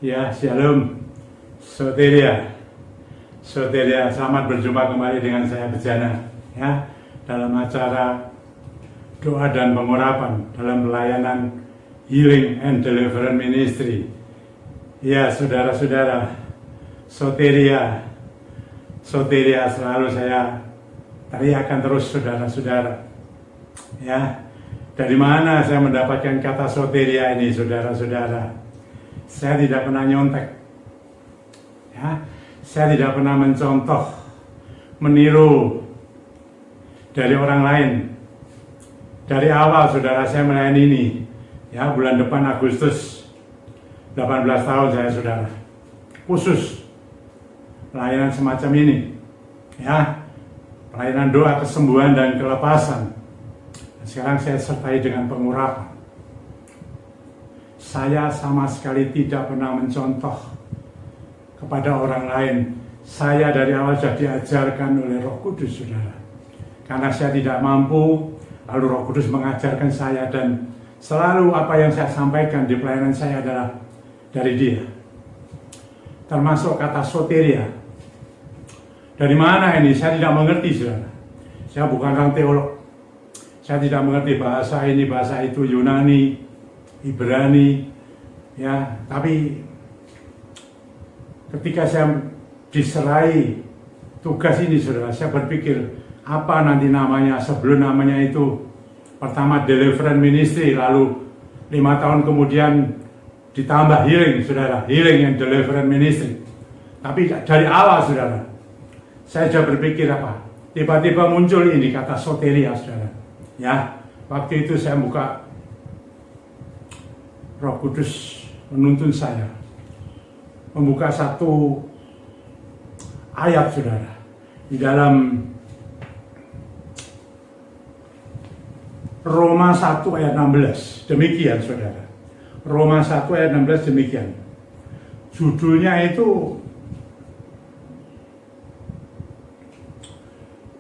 Ya, shalom, Soteria. Soteria, selamat berjumpa kembali dengan saya Bejana. Ya, dalam acara doa dan pengurapan dalam pelayanan Healing and Deliverance Ministry. Ya, saudara-saudara, Soteria selalu saya teriakan terus saudara-saudara. Ya, dari mana saya mendapatkan kata Soteria ini, saudara-saudara? Saya tidak pernah nyontek, ya. Saya tidak pernah mencontoh, meniru dari orang lain. Dari awal saudara saya melayani ini, ya, bulan depan Agustus 18 tahun saya saudara, khusus pelayanan semacam ini, ya, pelayanan doa kesembuhan dan kelepasan. Sekarang saya sertai dengan pengurapan. Saya sama sekali tidak pernah mencontoh kepada orang lain. Saya dari awal sudah diajarkan oleh Roh Kudus, saudara. Karena saya tidak mampu, lalu Roh Kudus mengajarkan saya, dan selalu apa yang saya sampaikan di pelayanan saya adalah dari Dia. Termasuk kata soteria. Dari mana ini? Saya tidak mengerti, saudara. Saya bukan orang teolog. Saya tidak mengerti bahasa ini, bahasa itu, Yunani, Ibrani, ya. Tapi ketika saya diserai tugas ini, saudara, saya berpikir apa nanti namanya. Sebelum namanya itu pertama Deliverance Ministry, lalu 5 tahun kemudian ditambah Healing, saudara, Healing and Deliverance Ministry. Tapi dari awal, saudara, saya sudah berpikir apa? Tiba-tiba muncul ini kata soteria, saudara. Ya, waktu itu saya buka, Roh Kudus menuntun saya membuka satu ayat, saudara, di dalam Roma 1 ayat 16. Demikian, saudara. Roma 1 ayat 16 demikian. Judulnya itu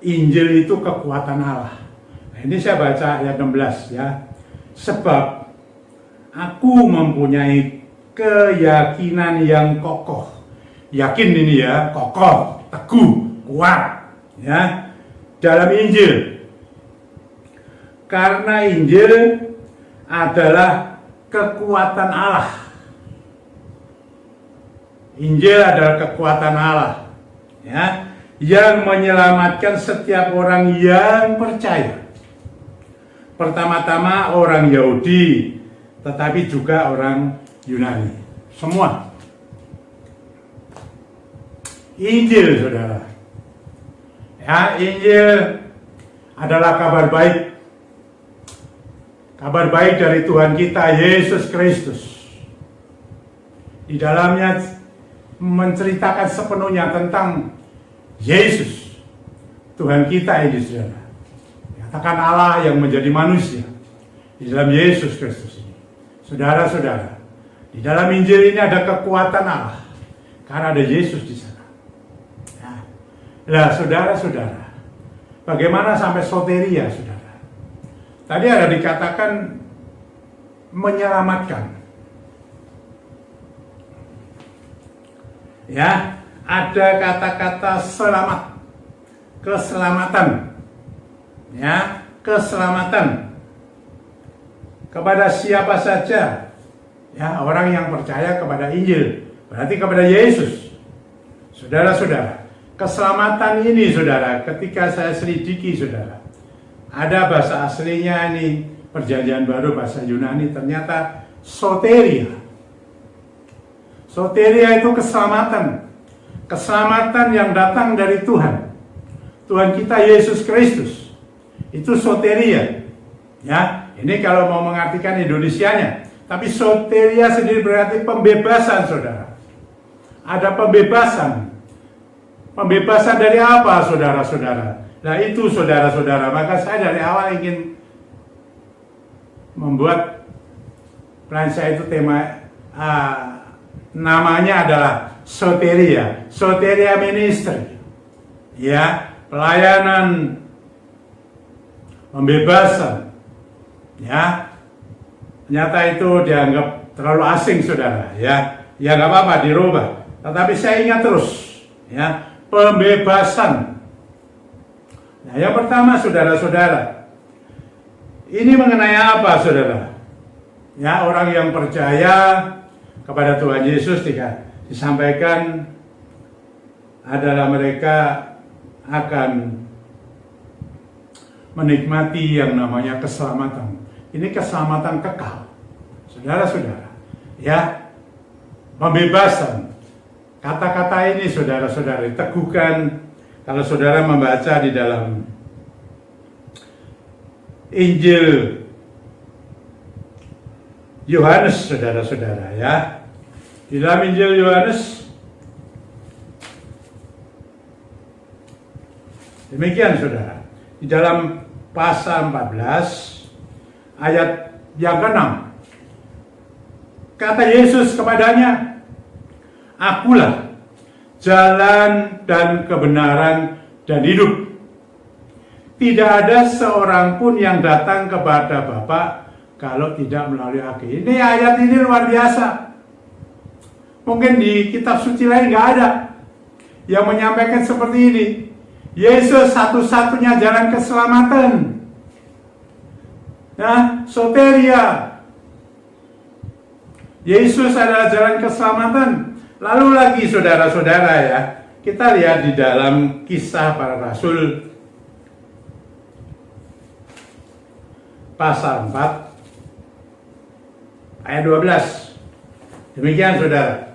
Injil itu kekuatan Allah. Nah, ini saya baca ayat 16, ya. Sebab aku mempunyai keyakinan yang kokoh. Yakin ini, ya, kokoh, teguh, kuat, ya, dalam Injil. Karena Injil adalah kekuatan Allah. Injil adalah kekuatan Allah, ya, yang menyelamatkan setiap orang yang percaya. Pertama-tama orang Yahudi, tetapi juga orang Yunani, semua. Injil, saudara, ya, Injil adalah kabar baik dari Tuhan kita Yesus Kristus. Di dalamnya menceritakan sepenuhnya tentang Yesus, Tuhan kita ini, saudara. Katakan Allah yang menjadi manusia di dalam Yesus Kristus ini. Saudara-saudara, di dalam Injil ini ada kekuatan Allah karena ada Yesus di sana. Nah, saudara-saudara, bagaimana sampai soteria, saudara? Tadi ada dikatakan menyelamatkan. Ya, ada kata-kata selamat, keselamatan. Ya, keselamatan kepada siapa saja, ya, orang yang percaya kepada Injil, berarti kepada Yesus. Saudara-saudara, keselamatan ini, saudara, ketika saya selidiki, saudara, ada bahasa aslinya ini, Perjanjian Baru, bahasa Yunani, ternyata soteria. Soteria itu keselamatan. Keselamatan yang datang dari Tuhan. Tuhan kita Yesus Kristus. Itu soteria. Ya, ini kalau mau mengartikan Indonesianya. Tapi soteria sendiri berarti pembebasan, saudara. Ada pembebasan. Pembebasan dari apa, saudara-saudara? Nah, itu, saudara-saudara, maka saya dari awal ingin membuat plan saya itu tema, namanya adalah soteria, soteria ministry, ya, pelayanan pembebasan, ya. Ternyata itu dianggap terlalu asing, saudara, ya. ya nggak apa-apa dirubah. Tetapi saya ingat terus, ya, pembebasan. Nah, yang pertama, saudara-saudara, ini mengenai apa, saudara? Ya, orang yang percaya kepada Tuhan Yesus disampaikan adalah mereka akan menikmati yang namanya keselamatan. Ini keselamatan kekal, saudara-saudara. Ya, pembebasan. Kata-kata ini, saudara-saudara, teguhkan kalau saudara membaca di dalam Injil Yohanes, saudara-saudara, ya. Di dalam Injil Yohanes, demikian, saudara. Di dalam pasal 14 ayat yang ke-6, kata Yesus kepadanya, "Akulah jalan dan kebenaran dan hidup. Tidak ada seorang pun yang datang kepada Bapa kalau tidak melalui Aku." Ini ayat ini luar biasa. Mungkin di kitab suci lain nggak ada yang menyampaikan seperti ini. Yesus satu-satunya jalan keselamatan. Nah, soteria. Yesus adalah jalan keselamatan. Lalu lagi, saudara-saudara, ya, kita lihat di dalam Kisah Para Rasul pasal 4 ayat 12. Demikian, saudara.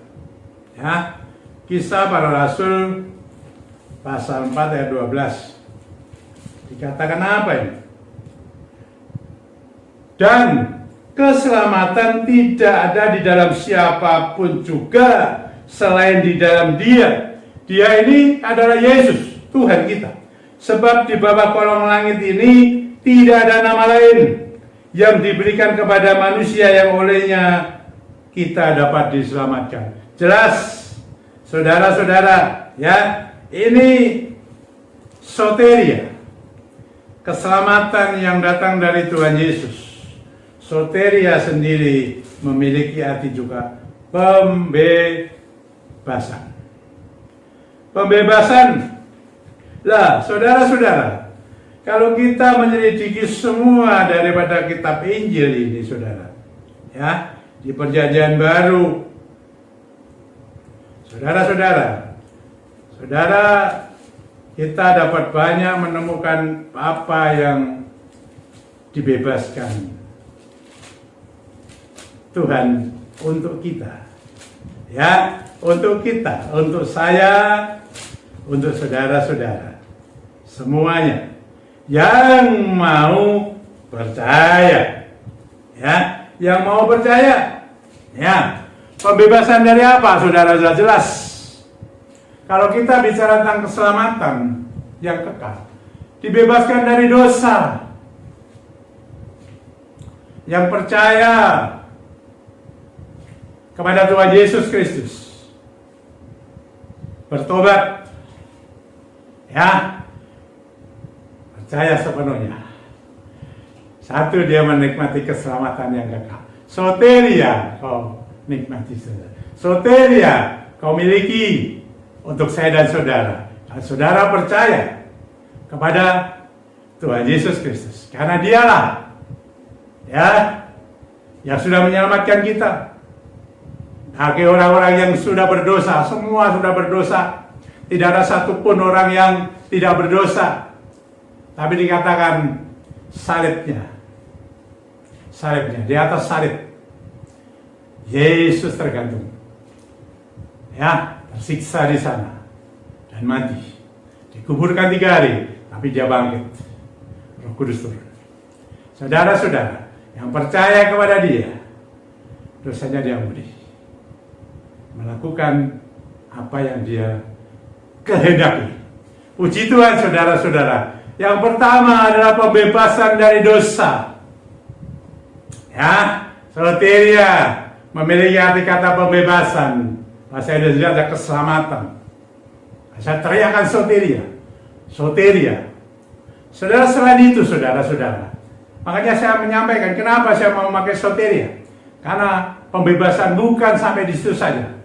Ya, Kisah Para Rasul pasal 4 ayat 12. Dikatakan apa ini? Dan keselamatan tidak ada di dalam siapapun juga selain di dalam Dia. Dia ini adalah Yesus, Tuhan kita. Sebab di bawah kolong langit ini tidak ada nama lain yang diberikan kepada manusia yang olehnya kita dapat diselamatkan. Jelas, saudara-saudara, ya. Ini soteria, keselamatan yang datang dari Tuhan Yesus. Soteria sendiri memiliki arti juga pembebasan. Pembebasan. Lah, saudara-saudara, kalau kita menyelidiki semua daripada kitab Injil ini, saudara, ya, di Perjanjian Baru, saudara-saudara, kita dapat banyak menemukan apa yang dibebaskan Tuhan untuk kita. Ya, untuk kita, untuk saya, untuk saudara-saudara. Semuanya yang mau percaya. Ya, yang mau percaya. Ya, pembebasan dari apa, saudara? Sudah jelas. Kalau kita bicara tentang keselamatan yang kekal, dibebaskan dari dosa. Yang percaya kepada Tuhan Yesus Kristus, bertobat, ya, percaya sepenuhnya. Satu, dia menikmati keselamatan yang kekal. Soteria kau nikmati, saudara. Soteria kau miliki untuk saya dan saudara. Kalau saudara percaya kepada Tuhan Yesus Kristus, karena Dialah, ya, yang sudah menyelamatkan kita. Bagi orang-orang yang sudah berdosa, semua sudah berdosa. Tidak ada satupun orang yang tidak berdosa. Tapi dikatakan salibnya, di atas salib, Yesus tergantung, ya, tersiksa di sana dan mati, dikuburkan 3 hari, tapi dia bangkit. Roh Kudus turun. Saudara-saudara yang percaya kepada Dia, dosanya diampuni, melakukan apa yang Dia kehendaki. Puji Tuhan, saudara-saudara. Yang pertama adalah pembebasan dari dosa. Ya, soteria memiliki arti kata pembebasan. Bahasa Indonesia ada keselamatan. Saya teriakan soteria. Soteria. Saudara, selain itu, saudara-saudara, makanya saya menyampaikan kenapa saya mau memakai soteria. Karena pembebasan bukan sampai di situ saja.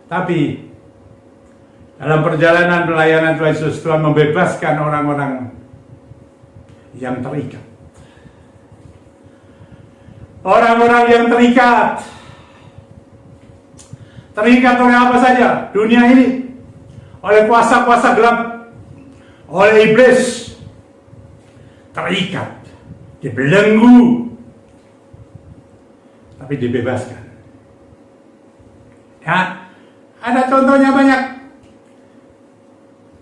Tapi dalam perjalanan pelayanan Tuhan Yesus, Tuhan membebaskan orang-orang yang terikat. Orang-orang yang terikat. Terikat oleh apa saja? Dunia ini. Oleh kuasa-kuasa gelap. Oleh iblis. Terikat. Dibelenggu. Tapi dibebaskan. Ya, ada contohnya banyak.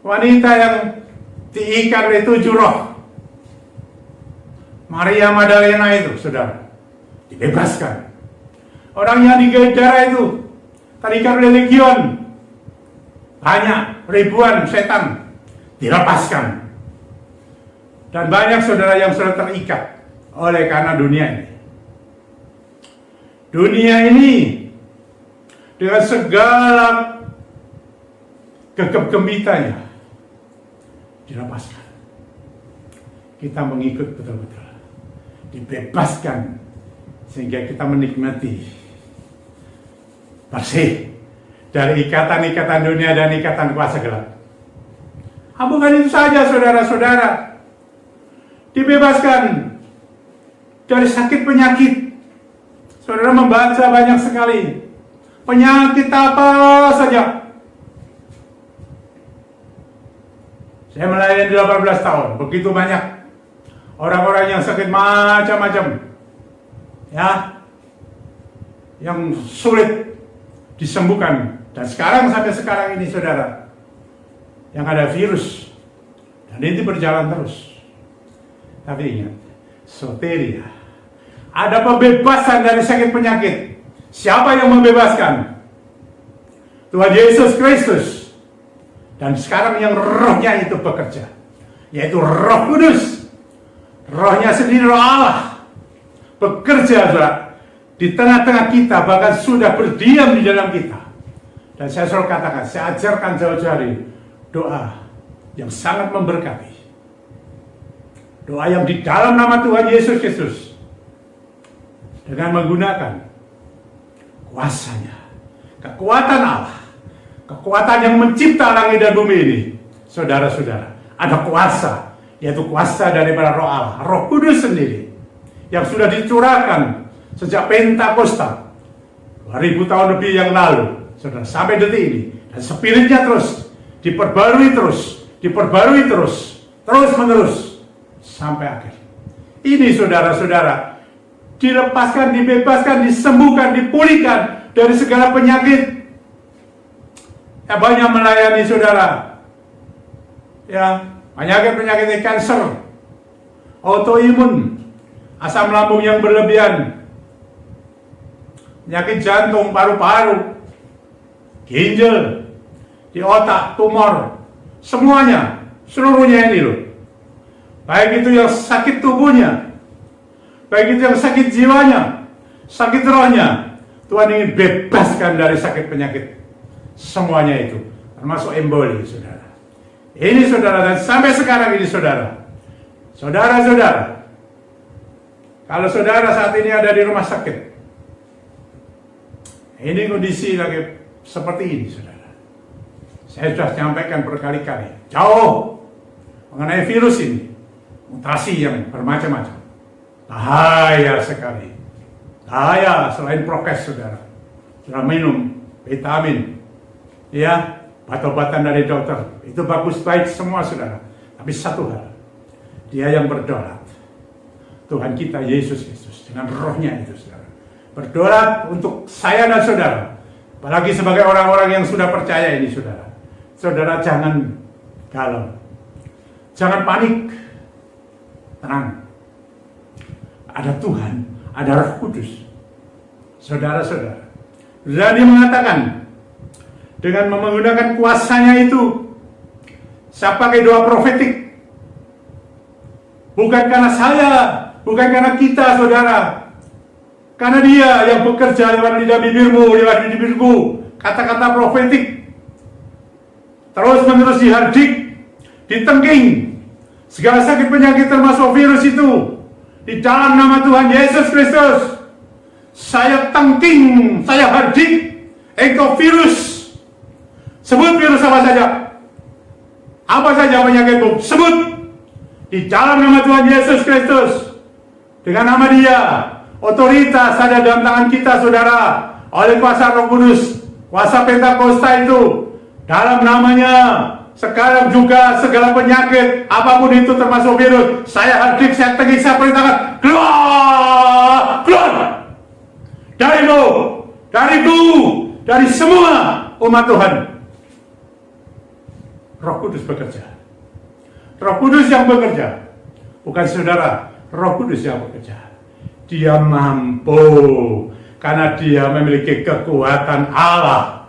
Wanita yang diikat oleh 7 roh. Maria Magdalena itu, saudara, dibebaskan. Orang yang digigit darah itu, terikat oleh legion, banyak, ribuan setan, dilepaskan. Dan banyak saudara yang sudah terikat oleh karena dunia ini. Dunia ini dengan segala gegap-gempitanya dilepaskan. Kita mengikut betul-betul. Dibebaskan sehingga kita menikmati bersih dari ikatan-ikatan dunia dan ikatan kuasa gelap. Bukan itu saja saudara-saudara, dibebaskan dari sakit penyakit. Saudara membaca banyak sekali penyakit apa saja. Saya melayani 18 tahun, begitu banyak orang-orang yang sakit macam-macam, ya, yang sulit disembuhkan. Dan sampai sekarang ini saudara, yang ada virus, dan ini berjalan terus. Tapi ingat, soteria, ada pembebasan dari sakit penyakit. Siapa yang membebaskan? Tuhan Yesus Kristus. Dan sekarang yang rohnya itu bekerja, yaitu Roh Kudus. Rohnya sendiri, Roh Allah, bekerja saudara, di tengah-tengah kita, bahkan sudah berdiam di dalam kita. Dan saya selalu katakan, saya ajarkan jauh-jauh hari doa yang sangat memberkati. Doa yang di dalam nama Tuhan Yesus Kristus, dengan menggunakan kuasanya, kekuatan Allah, kekuatan yang mencipta langit dan bumi ini. Saudara-saudara, ada kuasa, yaitu kuasa daripada Roh Allah, Roh Kudus sendiri, yang sudah dicurahkan sejak Pentakosta 2000 tahun lebih yang lalu, saudara, sampai detik ini. Dan spiritnya terus diperbarui terus menerus sampai akhir. Ini saudara-saudara, dilepaskan, dibebaskan, disembuhkan, dipulihkan dari segala penyakit. Ya, banyak melayani saudara, ya, penyakit kanker, autoimun, asam lambung yang berlebihan, penyakit jantung, paru-paru, ginjal, di otak, tumor, semuanya, seluruhnya ini loh. Baik itu yang sakit tubuhnya, baik itu yang sakit jiwanya, sakit rohnya, Tuhan ingin bebaskan dari sakit penyakit. Semuanya itu, termasuk emboli, saudara. Ini saudara, dan sampai sekarang ini saudara. Saudara-saudara, kalau saudara saat ini ada di rumah sakit, ini kondisi lagi seperti ini saudara. Saya sudah sampaikan berkali-kali, jauh mengenai virus ini, mutasi yang bermacam-macam. Bahaya sekali. Bahaya selain prokes saudara. Sudah minum vitamin, ya, obat-obatan dari dokter, itu bagus, baik semua saudara. Tapi satu hal, dia yang berdaulat, Tuhan kita Yesus Kristus, dengan rohnya itu saudara, berdaulat untuk saya dan saudara. Apalagi sebagai orang-orang yang sudah percaya ini saudara. Saudara jangan galau, jangan panik, tenang. Ada Tuhan, ada Roh Kudus. Saudara-saudara, dan dia mengatakan, dengan menggunakan kuasanya itu, saya pakai doa profetik. Bukan karena saya, bukan karena kita saudara, karena dia yang bekerja lewat lidah bibirmu, lewat bibirku, kata-kata profetik terus menerus dihardik, ditengking segala sakit penyakit termasuk virus itu di dalam nama Tuhan Yesus Kristus. Saya tengking, saya hardik, engkau virus, Sebut virus apa saja. Apa saja penyakitmu, sebut. Di dalam nama Tuhan Yesus Kristus. Dengan nama Dia, otoritas ada dalam tangan kita, saudara. Oleh kuasa Roh Kudus, kuasa Pentakosta itu, dalam namanya, sekarang juga segala penyakit, apapun itu termasuk virus, saya hadir, saya tengik, saya perintahkan, keluar, keluar. Darimu, dariku, dari semua umat Tuhan. Roh Kudus bekerja. Roh Kudus yang bekerja, bukan saudara. Roh Kudus yang bekerja. Dia mampu karena dia memiliki kekuatan Allah,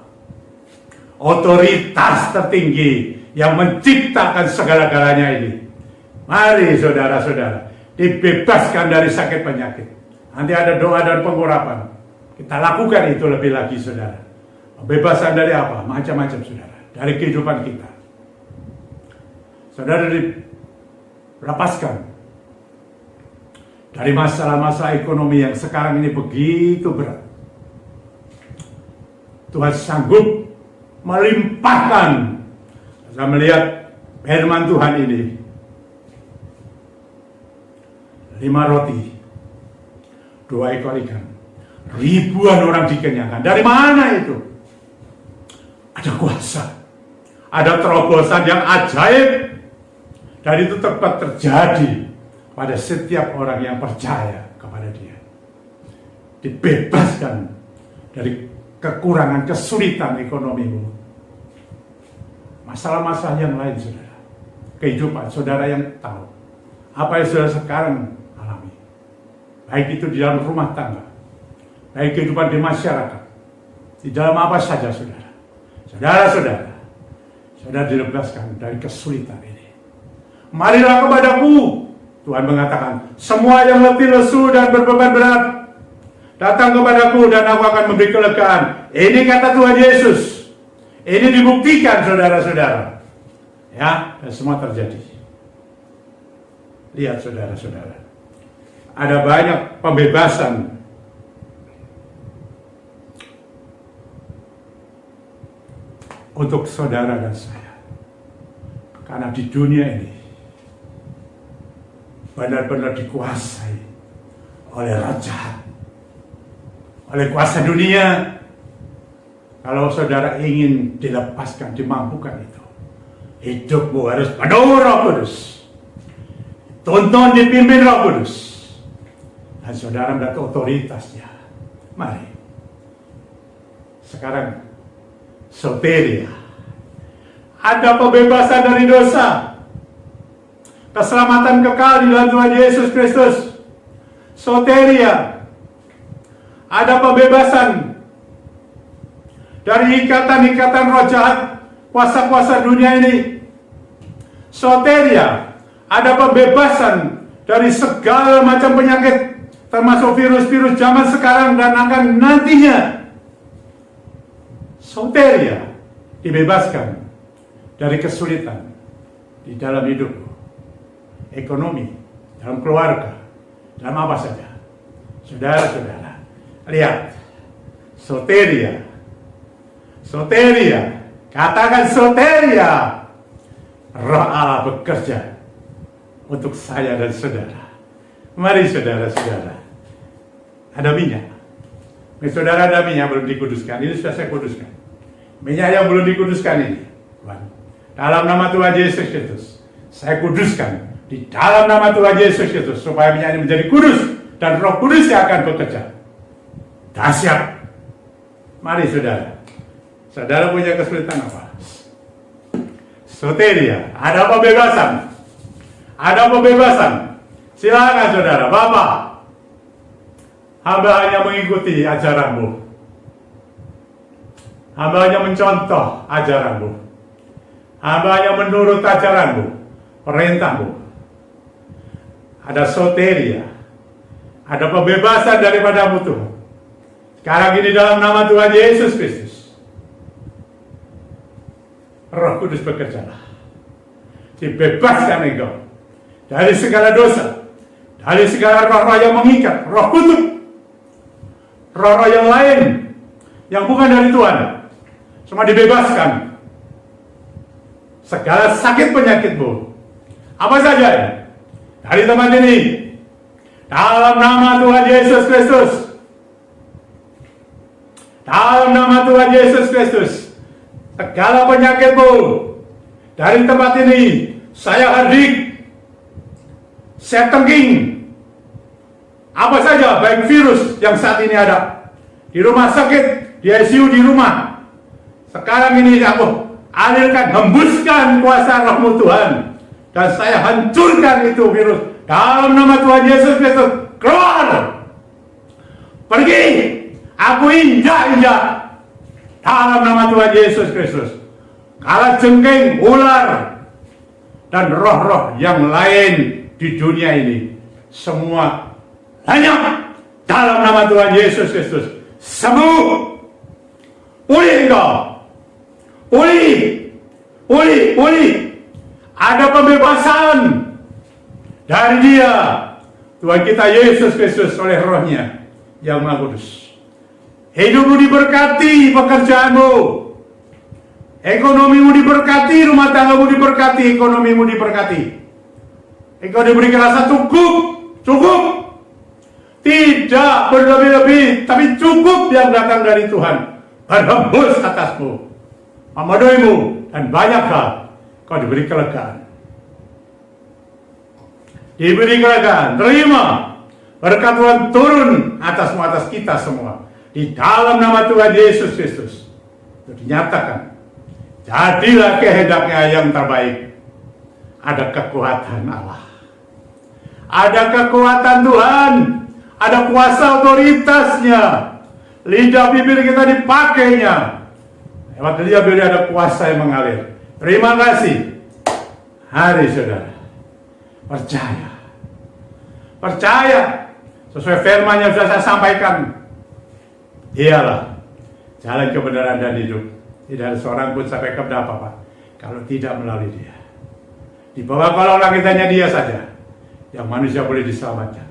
otoritas tertinggi yang menciptakan segala-galanya ini. Mari saudara-saudara, dibebaskan dari sakit penyakit. Nanti ada doa dan pengurapan. Kita lakukan itu lebih lagi, saudara. Pembebasan dari apa? Macam-macam, saudara. Dari kehidupan kita. Saudara dilepaskan dari masalah-masalah ekonomi yang sekarang ini begitu berat. Tuhan sanggup melimpahkan. Saya melihat firman Tuhan ini. 5 roti, 2 ekor ikan. Ribuan orang dikenyangkan. Dari mana itu? Ada kuasa. Ada terobosan yang ajaib. Dan itu tepat terjadi pada setiap orang yang percaya kepada Dia. Dibebaskan dari kekurangan, kesulitan ekonomimu. Masalah-masalah yang lain, saudara. Kehidupan saudara yang tahu. Apa yang saudara sekarang alami. Baik itu di dalam rumah tangga. Baik kehidupan di masyarakat. Di dalam apa saja, saudara. Saudara-saudara. Saudara dilepaskan dari kesulitan ini. Marilah kepadaku. Tuhan mengatakan, semua yang letih, lesu, dan berbeban berat, datang kepadaku dan aku akan memberi kelegaan. Ini kata Tuhan Yesus. Ini dibuktikan, saudara-saudara. Ya, dan semua terjadi. Lihat, saudara-saudara. Ada banyak pembebasan. Untuk saudara dan saya. Karena di dunia ini, benar-benar dikuasai oleh roh jahat, oleh kuasa dunia. Kalau saudara ingin dilepaskan, dimampukan itu, hidupmu harus penuh Roh Kudus, tuntun dipimpin Roh Kudus, dan saudara mendapat otoritasnya. Mari sekarang soteria, ada pembebasan dari dosa, keselamatan kekal di dalam Tuhan Yesus Kristus. Soteria, ada pembebasan dari ikatan-ikatan roh jahat, kuasa-kuasa dunia ini. Soteria, ada pembebasan dari segala macam penyakit, termasuk virus-virus zaman sekarang dan akan nantinya. Soteria, dibebaskan dari kesulitan di dalam hidup, ekonomi, dalam keluarga, dalam apa saja. Saudara-saudara, lihat, soteria, soteria, katakan soteria. Roh Allah bekerja untuk saya dan saudara. Mari saudara-saudara, ada minyak. Saudara, ada minyak belum dikuduskan, ini sudah saya kuduskan. Minyak yang belum dikuduskan ini, Tuhan, dalam nama Tuhan Yesus Kristus, saya kuduskan di dalam nama Tuhan Yesus Kristus, supaya minyak ini menjadi kudus dan Roh Kudus yang akan bekerja. Dahsyat. Mari saudara. Saudara punya kesulitan apa? Soteria, ada pembebasan. Ada pembebasan. Silakan saudara, Bapak. Hamba hanya mengikuti ajaranmu. Hamba hanya mencontoh ajaranmu. Hamba hanya menurut ajaranmu, perintahmu. Ada soteria. Ada pembebasan daripadamu Tuhan. Sekarang ini dalam nama Tuhan Yesus Kristus. Roh Kudus bekerjalah. Dibebaskan engkau dari segala dosa, dari segala roh-roh yang mengikat, roh kutuk, roh-roh yang lain yang bukan dari Tuhan. Semua dibebaskan segala sakit penyakitmu. Apa saja ini? Dari tempat ini, dalam nama Tuhan Yesus Kristus, dalam nama Tuhan Yesus Kristus, segala penyakitmu dari tempat ini saya hadik, saya tengking. Apa saja, baik virus yang saat ini ada di rumah sakit, di ICU, di rumah. Sekarang ini aku alirkan, hembuskan kuasa rohmu Tuhan. Dan saya hancurkan itu virus. Dalam nama Tuhan Yesus Kristus, keluar. Pergi. Aku injak-injak. Dalam nama Tuhan Yesus Kristus. Kala jengking, ular, dan roh-roh yang lain di dunia ini. Semua hanya dalam nama Tuhan Yesus Kristus. Sembuh. Pulih engkau. Pulih. Pulih. Pulih. Ada pembebasan dari dia. Tuhan kita Yesus Kristus oleh rohnya yang Maha Kudus. Hidupmu diberkati, pekerjaanmu. Ekonomimu diberkati, rumah tanggamu diberkati, ekonomimu diberkati. Engkau diberikan rasa cukup. Cukup. Tidak berlebih-lebih, tapi cukup yang datang dari Tuhan. Berhembus atasmu, memenuhimu, dan banyak hal kau diberi kelegaan. Diberi kelegaan, terima. Berkat Tuhan turun atasmu, atas kita semua. Di dalam nama Tuhan Yesus Kristus. Itu dinyatakan. Jadilah kehendaknya yang terbaik. Ada kekuatan Allah. Ada kekuatan Tuhan. Ada kuasa otoritasnya. Lidah bibir kita dipakainya. Lewat lidah bibir ada kuasa yang mengalir. Terima kasih. Hari saudara. Percaya. Percaya. Sesuai firman yang sudah saya sampaikan. Dialah jalan kebenaran dan hidup. Tidak ada seorang pun sampai kepada apa-apa kalau tidak melalui dia. Di bawah kolong langit hanya dia saja yang manusia boleh diselamatkan.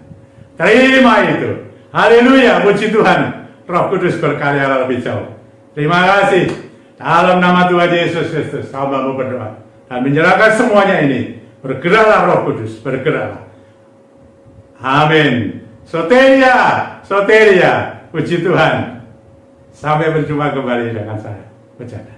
Terima itu. Haleluya, puji Tuhan. Roh Kudus berkarya lebih jauh. Terima kasih. Dalam nama Tuhan Yesus Kristus, hamba-Mu berdoa dan menyerahkan semuanya ini. Bergeraklah Roh Kudus, bergeraklah. Amin. Soteria, soteria. Puji Tuhan. Sampai berjumpa kembali dengan saya. Bercanda.